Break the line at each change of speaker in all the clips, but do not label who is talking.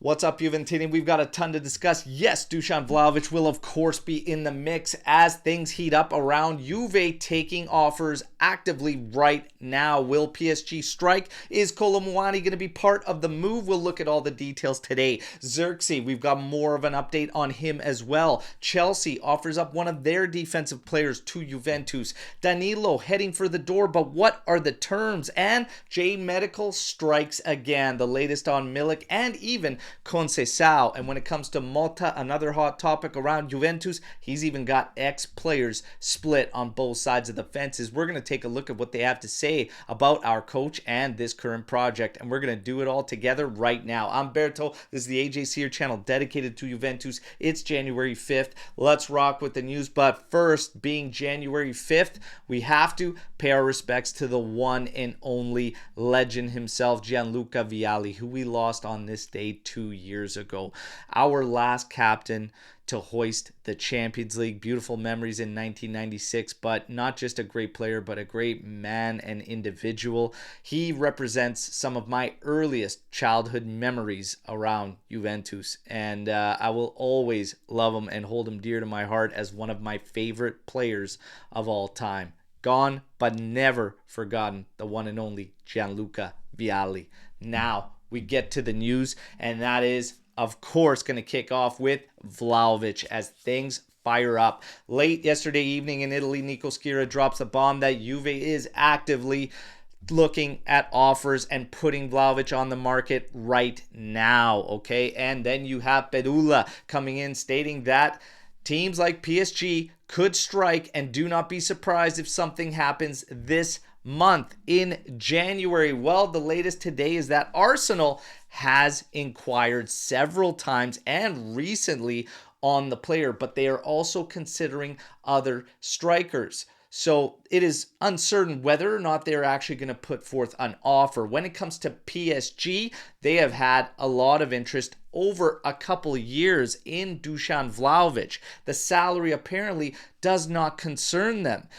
What's up, Juventini? We've got a ton to discuss. Yes, Dusan Vlahovic will, of course, be in the mix as things heat up around Juve taking offers actively right now. Will PSG strike? Is Kolo Muani going to be part of the move? We'll look at all the details today. Xerxes, we've got more of an update on him as well. Chelsea offers up one of their defensive players to Juventus. Danilo heading for the door, but what are the terms? And J Medical strikes again. The latest on Milik and even Conceição. And when it comes to Motta, another hot topic around Juventus, he's even got ex-players split on both sides of the fences. We're going to take a look at what they have to say about our coach and this current project, and we're going to do it all together right now. I'm Berto. This is the AJ Sear channel dedicated to Juventus. It's January 5th. Let's rock with the news. But first, being January 5th, we have to pay our respects to the one and only legend himself, Gianluca Vialli, who we lost on this day 2 years ago. Our last captain to hoist the Champions League. Beautiful memories in 1996, but not just a great player, but a great man and individual. He represents some of my earliest childhood memories around Juventus, and I will always love him and hold him dear to my heart as one of my favorite players of all time. Gone, but never forgotten, the one and only Gianluca Vialli. Now, we get to the news, and that is, of course, going to kick off with Vlahovic as things fire up. Late yesterday evening in Italy, Nico Schira drops a bomb that Juve is actively looking at offers and putting Vlahovic on the market right now, okay? And then you have Pedula coming in stating that teams like PSG could strike, and do not be surprised if something happens this month in January. Well, the latest today is that Arsenal has inquired several times and recently on the player, but they are also considering other strikers. So it is uncertain whether or not they're actually going to put forth an offer. When it comes to PSG, they have had a lot of interest over a couple of years in Dusan Vlahovic. The salary apparently does not concern them.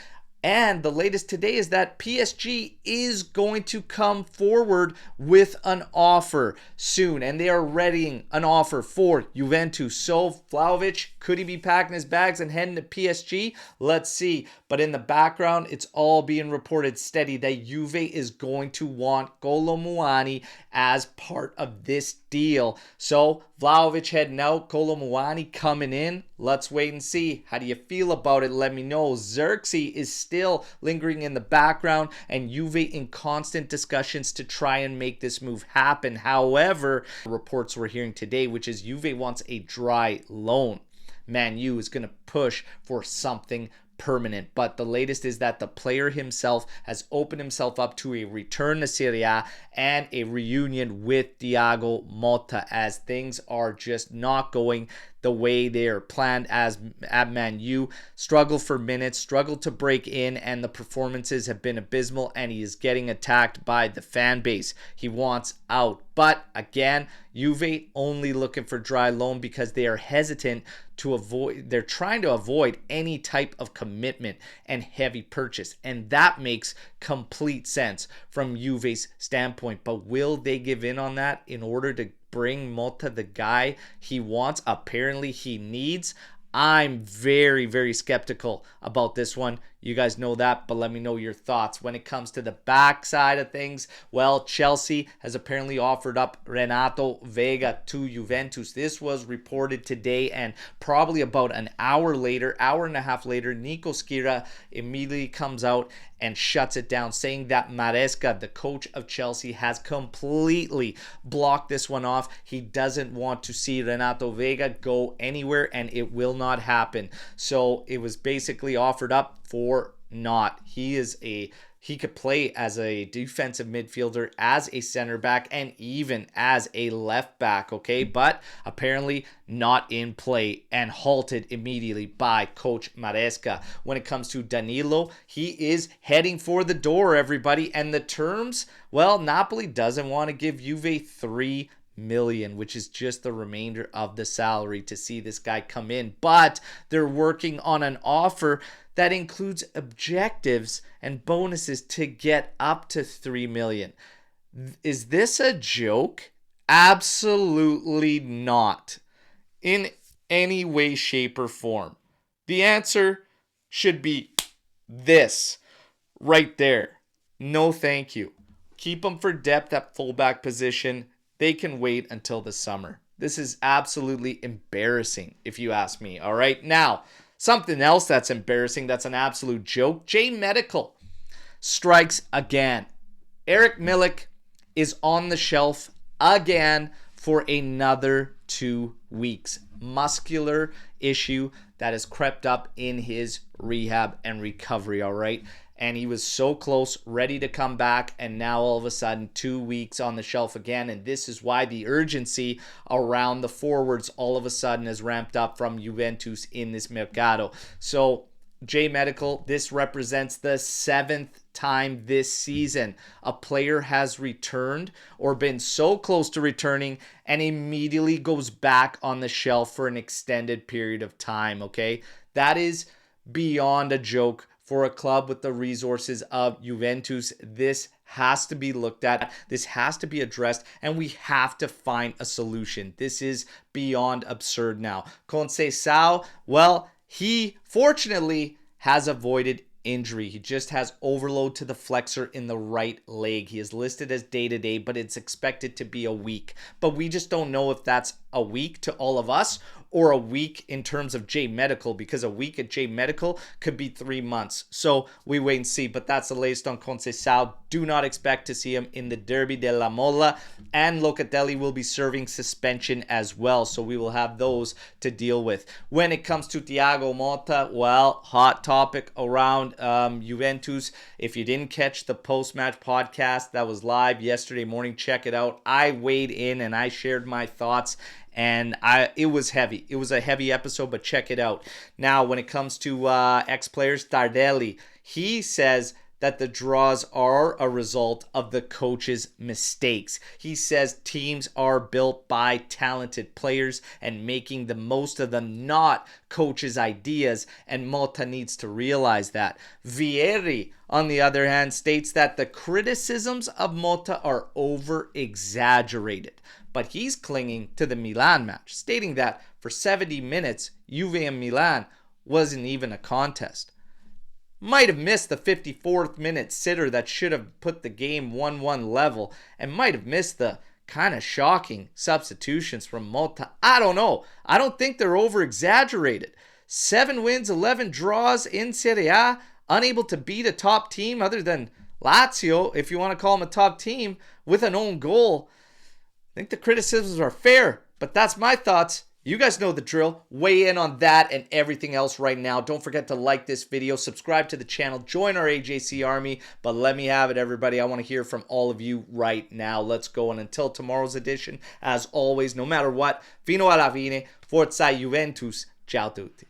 And the latest today is that PSG is going to come forward with an offer soon. And they are readying an offer for Juventus. So Vlahovic, could he be packing his bags and heading to PSG? Let's see. But in the background, it's all being reported steady that Juve is going to want Kolo Muani as part of this deal. So Vlahovic heading out, Kolo Muani coming in. Let's wait and see. How do you feel about it? Let me know. Xerxes is still lingering in the background, and Juve in constant discussions to try and make this move happen. However, reports we're hearing today, which is Juve wants a dry loan. Man U is going to push for something permanent. But the latest is that the player himself has opened himself up to a return to Serie A and a reunion with Thiago Motta, as things are just not going the way they are planned as at Man U. Struggle for minutes, struggle to break in, and the performances have been abysmal, and he is getting attacked by the fan base. He wants out. But again, Juve only looking for dry loan because they are hesitant to avoid, they're trying to avoid any type of commitment and heavy purchase. And that makes complete sense from Juve's standpoint. But will they give in on that in order to bring Motta the guy he wants, apparently he needs? I'm very, very skeptical about this one. You guys know that, but let me know your thoughts. When it comes to the backside of things, well, Chelsea has apparently offered up Renato Vega to Juventus. This was reported today, and probably about an hour and a half later, Nico Schira immediately comes out and shuts it down, saying that Maresca, the coach of Chelsea, has completely blocked this one off. He doesn't want to see Renato Vega go anywhere, and it will not happen. So it was basically offered up for naught. He could play as a defensive midfielder, as a center back, and even as a left back, okay? But apparently not in play and halted immediately by Coach Maresca. When it comes to Danilo, he is heading for the door, everybody. And the terms, well, Napoli doesn't want to give Juve 3 million, which is just the remainder of the salary to see this guy come in. But they're working on an offer that includes objectives and bonuses to get up to 3 million. Is this a joke? Absolutely not. In any way, shape, or form. The answer should be this right there. No, thank you. Keep them for depth at fullback position. They can wait until the summer. This is absolutely embarrassing, if you ask me. All right. Now, something else that's embarrassing, that's an absolute joke. J Medical strikes again. Eric Milik is on the shelf again for another 2 weeks. Muscular issue that has crept up in his rehab and recovery, all right? And he was so close, ready to come back, and now all of a sudden 2 weeks on the shelf again. And this is why the urgency around the forwards all of a sudden has ramped up from Juventus in this mercado. So J Medical, this represents the 7th time this season a player has returned or been so close to returning and immediately goes back on the shelf for an extended period of time, okay? That is beyond a joke for a club with the resources of Juventus. This has to be looked at. This has to be addressed, and we have to find a solution. This is beyond absurd now. Conceição, well, he fortunately has avoided injury. He just has overload to the flexor in the right leg. He is listed as day-to-day, but it's expected to be a week. But we just don't know if that's a week to all of us or a week in terms of J Medical, because a week at J Medical could be 3 months. So we wait and see. But that's the latest on Conceição. Do not expect to see him in the Derby della Molla, and Locatelli will be serving suspension as well. So we will have those to deal with. When it comes to Thiago Motta, well, hot topic around Juventus. If you didn't catch the post-match podcast that was live yesterday morning, check it out. I weighed in and I shared my thoughts, and it was heavy. It was a heavy episode, but check it out. Now, when it comes to ex-players, Tardelli, he says that the draws are a result of the coach's mistakes. He says teams are built by talented players and making the most of them, not coach's ideas, and Motta needs to realize that. Vieri, on the other hand, states that the criticisms of Motta are over-exaggerated, but he's clinging to the Milan match, stating that for 70 minutes, Juve and Milan wasn't even a contest. Might have missed the 54th minute sitter that should have put the game 1-1 level, and might have missed the kind of shocking substitutions from Motta. I don't know. I don't think they're over-exaggerated. 7 wins, 11 draws in Serie A, unable to beat a top team other than Lazio, if you want to call them a top team, with an own goal. I think the criticisms are fair, but that's my thoughts. You guys know the drill. Weigh in on that and everything else right now. Don't forget to like this video, subscribe to the channel, join our AJC army, but let me have it, everybody. I want to hear from all of you right now. Let's go. And until tomorrow's edition, as always, no matter what, fino alla fine, forza Juventus. Ciao tutti.